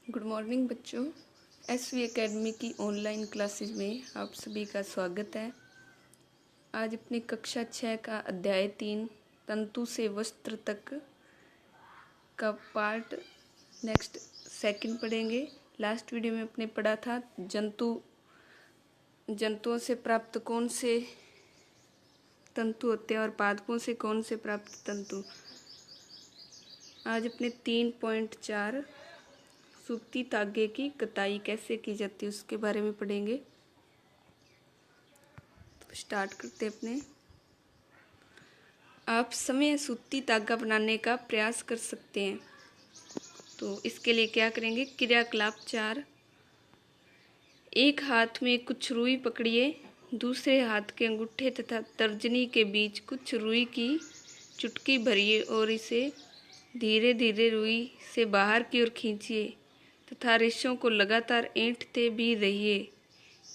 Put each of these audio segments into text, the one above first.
Good morning बच्चों। SV academy की online classes में आप सभी का स्वागत है। आज अपनी कक्षा 6 का अध्याय 3 तंतु से वस्त्र तक का पार्ट नेक्स्ट सेकंड पढ़ेंगे। लास्ट वीडियो में अपने पढ़ा था जंतुओं से प्राप्त कौन से तंतु होते हैं और पादपों से कौन से प्राप्त तंतु। आज अपने 3.4 सूती धागे की कताई कैसे की जाती है उसके बारे में पढ़ेंगे। तो स्टार्ट करते हैं अपने। आप समय सूती धागा बनाने का प्रयास कर सकते हैं। तो इसके लिए क्या करेंगे? क्रियाकलाप 4। एक हाथ में कुछ रुई पकड़िए, दूसरे हाथ के अंगूठे तथा तर्जनी के बीच कुछ रुई की चुटकी भरिए और इसे धीरे धीरे रुई से बाहर की ओर खींचिए तथा रेशों को लगातार ऐंठते भी रहिए।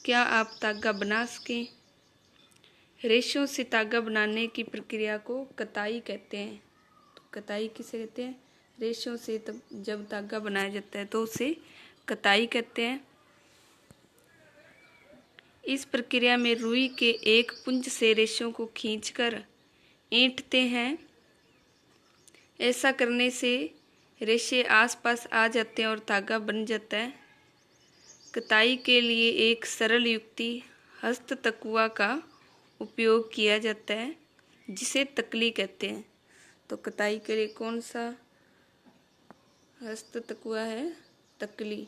क्या आप धागा बना सकें? रेशों से धागा बनाने की प्रक्रिया को कताई कहते हैं। तो कताई किसे कहते हैं? रेशों से जब धागा बनाया जाता है तो उसे कताई कहते हैं। इस प्रक्रिया में रुई के एक पुंज से रेशों को खींचकर ऐंठते हैं। ऐसा करने से रेशे आसपास आ जाते हैं और धागा बन जाता है। कताई के लिए एक सरल युक्ति हस्त तकुआ का उपयोग किया जाता है, जिसे तकली कहते हैं। तो कताई के लिए कौन सा हस्त तकुआ है? तकली।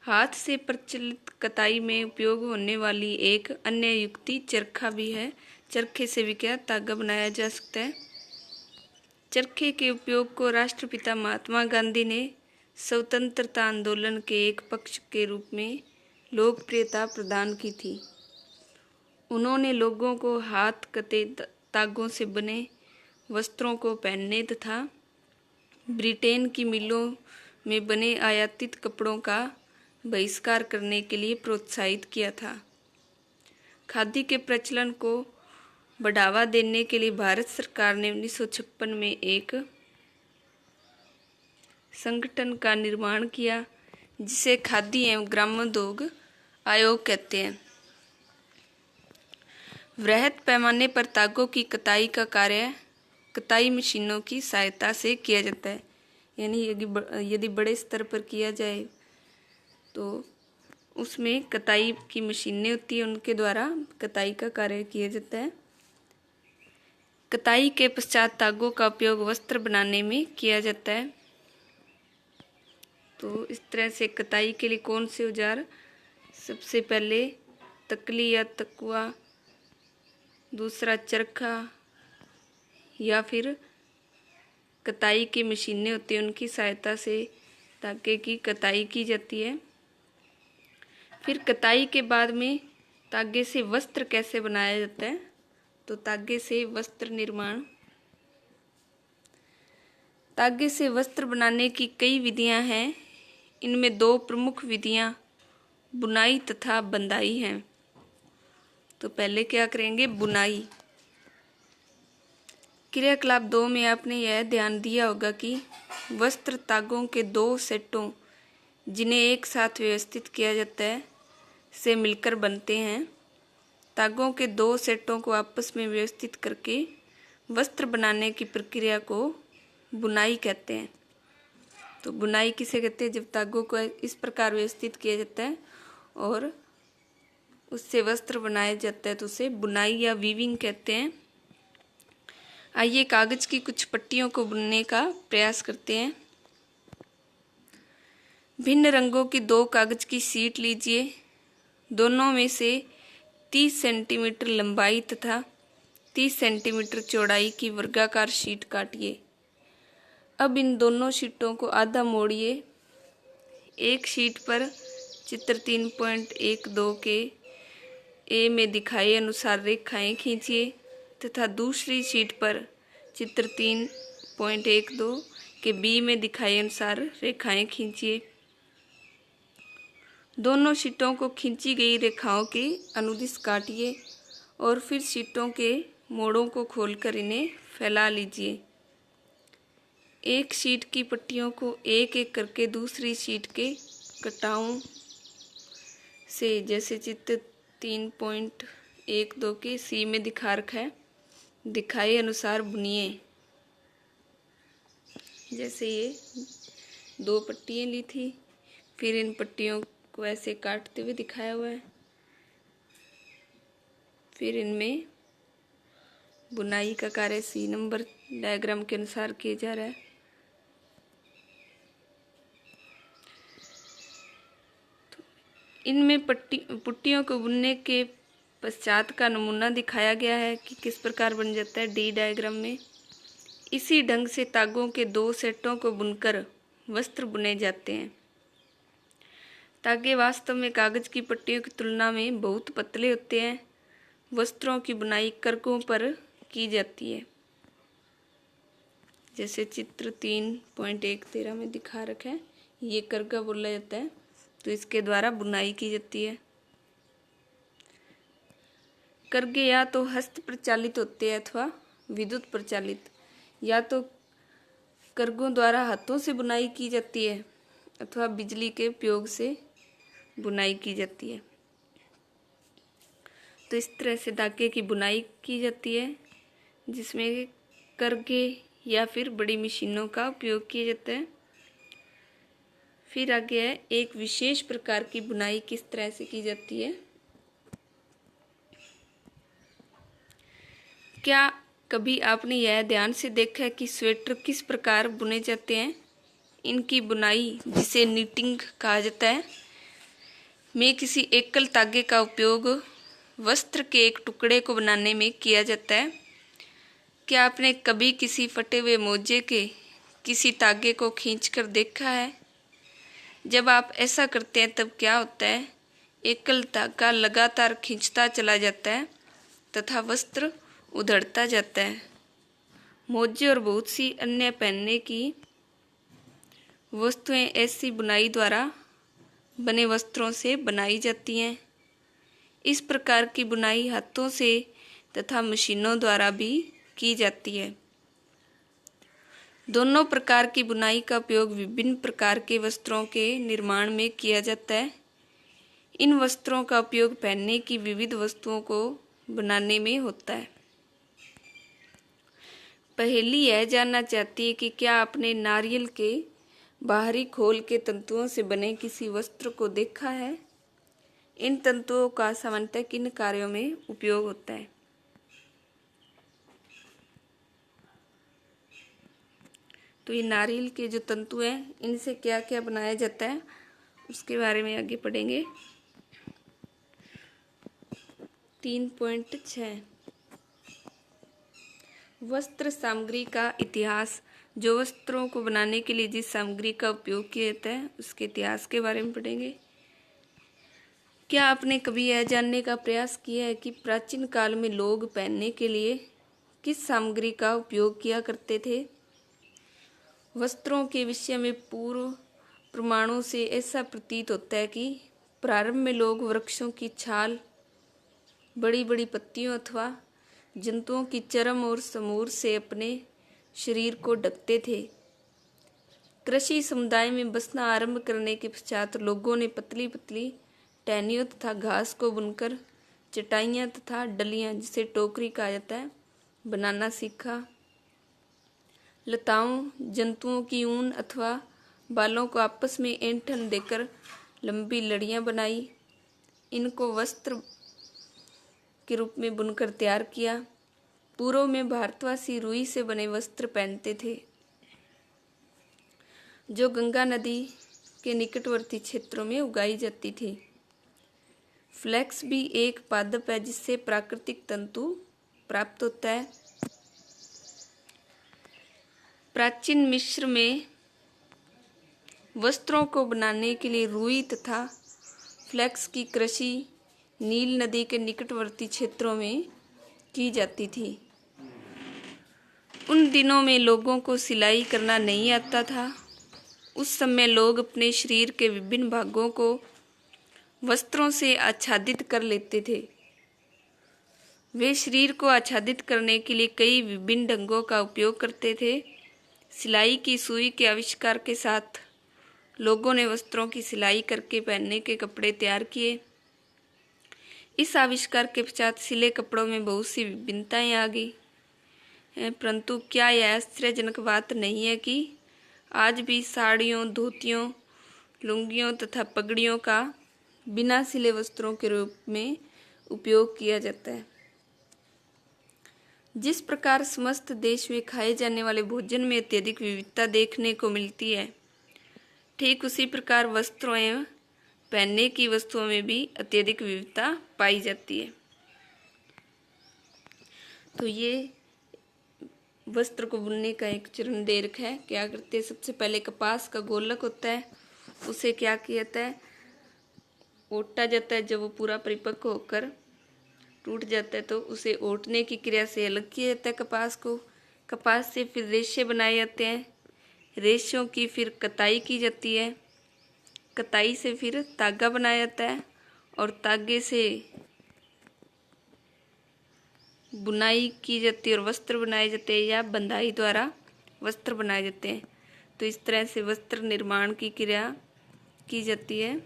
हाथ से प्रचलित कताई में उपयोग होने वाली एक अन्य युक्ति चरखा भी है। चरखे से भी क्या धागा बनाया जा सकता है। चरखे के उपयोग को राष्ट्रपिता महात्मा गांधी ने स्वतंत्रता आंदोलन के एक पक्ष के रूप में लोकप्रियता प्रदान की थी। उन्होंने लोगों को हाथ कते धागों से बने वस्त्रों को पहनने तथा ब्रिटेन की मिलों में बने आयातित कपड़ों का बहिष्कार करने के लिए प्रोत्साहित किया था। खादी के प्रचलन को बढ़ावा देने के लिए भारत सरकार ने 1956 में एक संगठन का निर्माण किया, जिसे खादी एवं ग्रामोद्योग आयोग कहते हैं। वृहद पैमाने पर धागों की कताई का कार्य कताई मशीनों की सहायता से किया जाता है। यानी यदि बड़े स्तर पर किया जाए तो उसमें कताई की मशीनें होती हैं, उनके द्वारा कताई का कार्य किया जाता है। कताई के पश्चात धागों का उपयोग वस्त्र बनाने में किया जाता है। तो इस तरह से कताई के लिए कौन से औजार? सबसे पहले तकली या तकुआ, दूसरा चरखा, या फिर कताई की मशीनें होती हैं, उनकी सहायता से धागे की कताई की जाती है। फिर कताई के बाद में धागे से वस्त्र कैसे बनाया जाता है? तो धागे से वस्त्र निर्माण। धागे से वस्त्र बनाने की कई विधियां हैं। इनमें 2 प्रमुख विधियां बुनाई तथा बंधाई हैं। तो पहले क्या करेंगे? बुनाई। क्रियाकलाप 2 में आपने यह ध्यान दिया होगा कि वस्त्र धागों के 2 सेटों, जिन्हें एक साथ व्यवस्थित किया जाता है, से मिलकर बनते हैं। धागों के 2 सेटों को आपस में व्यवस्थित करके वस्त्र बनाने की प्रक्रिया को बुनाई कहते हैं। तो बुनाई किसे कहते हैं? जब धागों को इस प्रकार व्यवस्थित किया जाता है और उससे वस्त्र बनाया जाता है तो उसे बुनाई या वीविंग कहते हैं। आइए कागज की कुछ पट्टियों को बुनने का प्रयास करते हैं। भिन्न रंगों की 2 कागज की शीट लीजिए। दोनों में से 30 सेंटीमीटर लंबाई तथा 30 सेंटीमीटर चौड़ाई की वर्गाकार शीट काटिए। अब इन दोनों शीटों को आधा मोड़िए। एक शीट पर चित्र 3.12 के ए में दिखाए अनुसार रेखाएं खींचिए तथा दूसरी शीट पर चित्र 3.12 के बी में दिखाए अनुसार रेखाएं खींचिए। दोनों शीटों को खींची गई रेखाओं के अनुदिश काटिए और फिर शीटों के मोड़ों को खोलकर इन्हें फैला लीजिए। एक शीट की पट्टियों को एक एक करके दूसरी शीट के कटाओं से, जैसे चित्र 3.12 के सी में दिखा रखा है, दिखाए अनुसार बुनिए। जैसे ये 2 पट्टियाँ ली थी, फिर इन पट्टियों को ऐसे काटते हुए दिखाया हुआ है, फिर इनमें बुनाई का कार्य सी नंबर डायग्राम के अनुसार किया जा रहा है। तो इनमें पुट्टियों को बुनने के पश्चात का नमूना दिखाया गया है कि किस प्रकार बन जाता है डी डायग्राम में। इसी ढंग से तागों के 2 सेटों को बुनकर वस्त्र बुने जाते हैं। तागे वास्तव में कागज की पट्टियों की तुलना में बहुत पतले होते हैं। वस्त्रों की बुनाई करघों पर की जाती है, जैसे चित्र 3.13 में दिखा रखा है, ये करघा बोला जाता है, तो इसके द्वारा बुनाई की जाती है। करघे या तो हस्त प्रचालित होते हैं अथवा विद्युत प्रचालित। या तो करघों द्वारा हाथों से बुनाई की जाती है अथवा बिजली के उपयोग से बुनाई की जाती है। तो इस तरह से धागे की बुनाई की जाती है, जिसमें करघे या फिर बड़ी मशीनों का उपयोग किया जाता है। फिर आगे है एक विशेष प्रकार की बुनाई किस तरह से की जाती है। क्या कभी आपने यह ध्यान से देखा है कि स्वेटर किस प्रकार बुने जाते हैं? इनकी बुनाई, जिसे नीटिंग कहा जाता है, में किसी एकल धागे का उपयोग वस्त्र के एक टुकड़े को बनाने में किया जाता है। क्या आपने कभी किसी फटे हुए मोजे के किसी धागे को खींचकर देखा है? जब आप ऐसा करते हैं तब क्या होता है? एकल धागा लगातार खींचता चला जाता है तथा वस्त्र उधड़ता जाता है। मोजे और बहुत सी अन्य पहनने की वस्तुएं ऐसी बुनाई द्वारा बने वस्त्रों से बनाई जाती हैं। इस प्रकार की बुनाई हाथों से तथा मशीनों द्वारा भी की जाती है। दोनों प्रकार की बुनाई का उपयोग विभिन्न प्रकार के वस्त्रों के निर्माण में किया जाता है। इन वस्त्रों का उपयोग पहनने की विविध वस्तुओं को बनाने में होता है। पहेली यह जानना चाहती है कि क्या आपने नारियल के बाहरी खोल के तंतुओं से बने किसी वस्त्र को देखा है? इन तंतुओं का सामान्यतः किन कार्यों में उपयोग होता है? तो ये नारियल के जो तंतु हैं, इनसे क्या क्या बनाया जाता है उसके बारे में आगे पढ़ेंगे। 3.6 वस्त्र सामग्री का इतिहास। जो वस्त्रों को बनाने के लिए जिस सामग्री का उपयोग किया जाता है उसके इतिहास के बारे में पढ़ेंगे। क्या आपने कभी यह जानने का प्रयास किया है कि प्राचीन काल में लोग पहनने के लिए किस सामग्री का उपयोग किया करते थे? वस्त्रों के विषय में पूर्व प्रमाणों से ऐसा प्रतीत होता है कि प्रारंभ में लोग वृक्षों की छाल, बड़ी बड़ी पत्तियों अथवा जंतुओं की चर्म और समूर से अपने शरीर को ढकते थे। कृषि समुदाय में बसना आरंभ करने के पश्चात लोगों ने पतली पतली टहनियों तथा घास को बुनकर चटाइयाँ तथा डलियाँ, जिसे टोकरी कहा जाता है, बनाना सीखा। लताओं, जंतुओं की ऊन अथवा बालों को आपस में ऐंठन देकर लंबी लड़ियाँ बनाई। इनको वस्त्र के रूप में बुनकर तैयार किया। पूर्व में भारतवासी रुई से बने वस्त्र पहनते थे, जो गंगा नदी के निकटवर्ती क्षेत्रों में उगाई जाती थी। फ्लैक्स भी एक पादप है जिससे प्राकृतिक तंतु प्राप्त होता है। प्राचीन मिस्र में वस्त्रों को बनाने के लिए रुई तथा फ्लैक्स की कृषि नील नदी के निकटवर्ती क्षेत्रों में की जाती थी। उन दिनों में लोगों को सिलाई करना नहीं आता था। उस समय लोग अपने शरीर के विभिन्न भागों को वस्त्रों से आच्छादित कर लेते थे। वे शरीर को आच्छादित करने के लिए कई विभिन्न ढंगों का उपयोग करते थे। सिलाई की सुई के आविष्कार के साथ लोगों ने वस्त्रों की सिलाई करके पहनने के कपड़े तैयार किए। इस आविष्कार के पश्चात सिले कपड़ों में बहुत सी विभिन्नताएं आ गई हैं, परंतु क्या यह आश्चर्यजनक बात नहीं है कि आज भी साड़ियों, धोतियों, लुंगियों तथा पगड़ियों का बिना सिले वस्त्रों के रूप में उपयोग किया जाता है। जिस प्रकार समस्त देश में खाए जाने वाले भोजन में अत्यधिक विविधता देखने को मिलती है, ठीक उसी प्रकार वस्त्रों एवं पहनने की वस्तुओं में भी अत्यधिक विविधता पाई जाती है। तो ये वस्त्र को बुनने का एक चरण दे रखा है। क्या करते हैं, सबसे पहले कपास का गोलक होता है, उसे क्या किया जाता है, ओटा जाता है। जब वो पूरा परिपक्व होकर टूट जाता है तो उसे ओटने की क्रिया से अलग किया जाता है कपास को। कपास से फिर रेशे बनाए जाते हैं, रेशों की फिर कताई की जाती है, कताई से फिर धागा बनाया जाता है और धागे से बुनाई की जाती है और वस्त्र बनाए जाते हैं या बंधाई द्वारा वस्त्र बनाए जाते हैं। तो इस तरह से वस्त्र निर्माण की क्रिया की जाती है।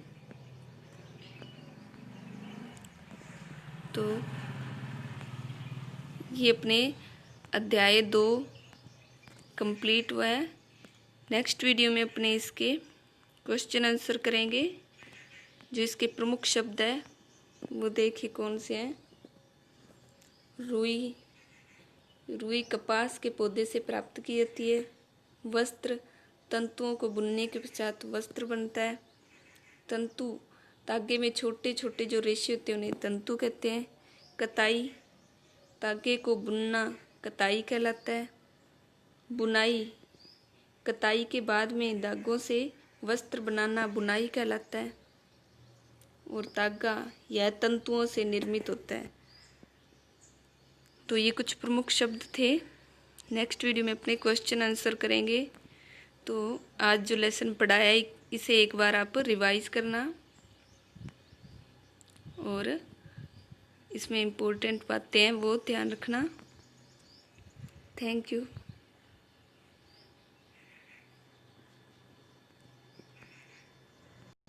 तो ये अपने अध्याय 2 कंप्लीट हुआ है। नेक्स्ट वीडियो में अपने इसके क्वेश्चन आंसर करेंगे। जो इसके प्रमुख शब्द है वो देखिए कौन से हैं। रुई, रुई कपास के पौधे से प्राप्त की जाती है। वस्त्र, तंतुओं को बुनने के पश्चात वस्त्र बनता है। तंतु, धागे में छोटे छोटे जो रेशे होते हैं उन्हें तंतु कहते हैं। कताई, धागे को बुनना कताई कहलाता है। बुनाई, कताई के बाद में धागों से वस्त्र बनाना बुनाई कहलाता है। और धागा यह तंतुओं से निर्मित होता है। तो ये कुछ प्रमुख शब्द थे। नेक्स्ट वीडियो में अपने क्वेश्चन आंसर करेंगे। तो आज जो लेसन पढ़ाया है इसे एक बार आप रिवाइज करना और इसमें इम्पोर्टेंट बातें हैं वो ध्यान रखना। Thank you.